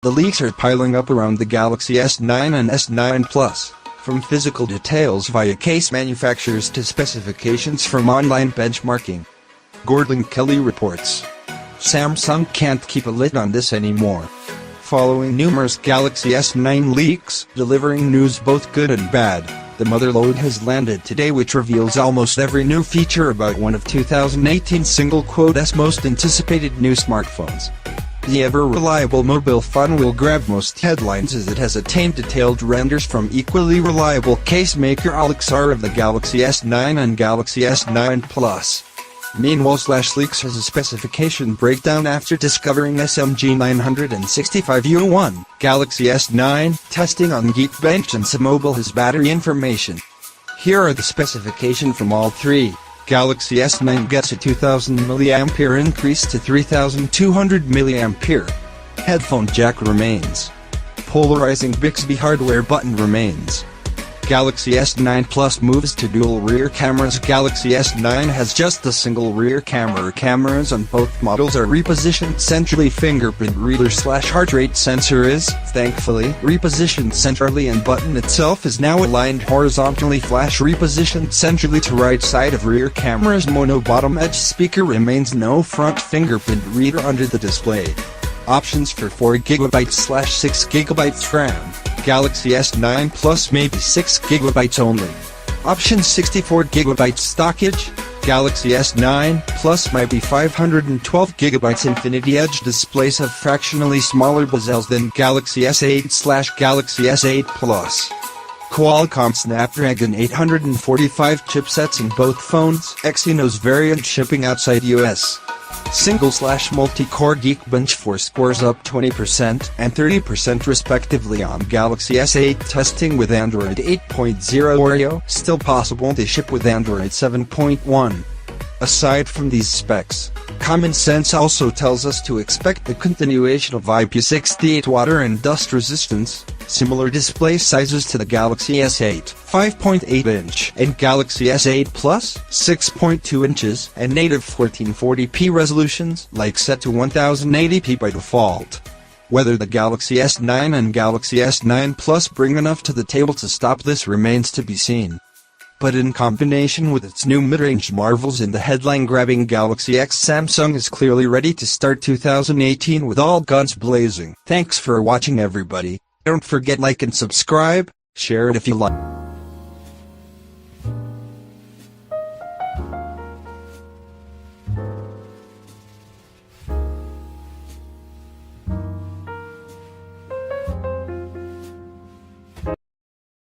The leaks are piling up around the Galaxy S9 and S9 Plus, from physical details via case manufacturers to specifications from online benchmarking. Gordon Kelly reports, Samsung can't keep a lid on this anymore. Following numerous Galaxy S9 leaks, delivering news both good and bad, the motherload has landed today, which reveals almost every new feature about one of 2018's single-quote's most anticipated new smartphones. The ever-reliable mobile phone will grab most headlines as it has attained detailed renders from equally reliable case maker Alexar of the Galaxy S9 and Galaxy S9 Plus. Meanwhile, Leaks has a specification breakdown after discovering OMG 965U1, Galaxy S9, testing on Geekbench, and Mobile has battery information. Here are the specifications from all three. Galaxy S9 gets a 2000 mAh increase to 3200 mAh. Headphone jack remains. Polarizing Bixby hardware button remains. Galaxy S9 Plus moves to dual rear cameras. Galaxy S9 has just a single rear camera. Cameras on both models are repositioned centrally. Fingerprint reader/heart rate sensor is, thankfully, repositioned centrally, and button itself is now aligned horizontally. Flash repositioned centrally to right side of rear cameras. Mono bottom edge speaker remains. No front fingerprint reader under the display. Options for 4GB/6GB RAM. Galaxy S9 Plus may be 6GB only. Option 64GB storage. Galaxy S9 Plus might be 512GB. Infinity Edge displays have fractionally smaller bezels than Galaxy S8/Galaxy S8 Plus. Qualcomm Snapdragon 845 chipsets in both phones. Exynos variant shipping outside US. Single/multi-core Geekbench 4 scores up 20% and 30% respectively on Galaxy S8. Testing with Android 8.0 Oreo still possible to ship with Android 7.1. Aside from these specs, common sense also tells us to expect the continuation of IP68 water and dust resistance, similar display sizes to the Galaxy S8, 5.8 inch, and Galaxy S8 Plus, 6.2 inches, and native 1440p resolutions, like set to 1080p by default. Whether the Galaxy S9 and Galaxy S9 Plus bring enough to the table to stop this remains to be seen. But in combination with its new mid-range marvels and the headline-grabbing Galaxy X, Samsung is clearly ready to start 2018 with all guns blazing. Thanks for watching, everybody. Don't forget like and subscribe, share it if you like.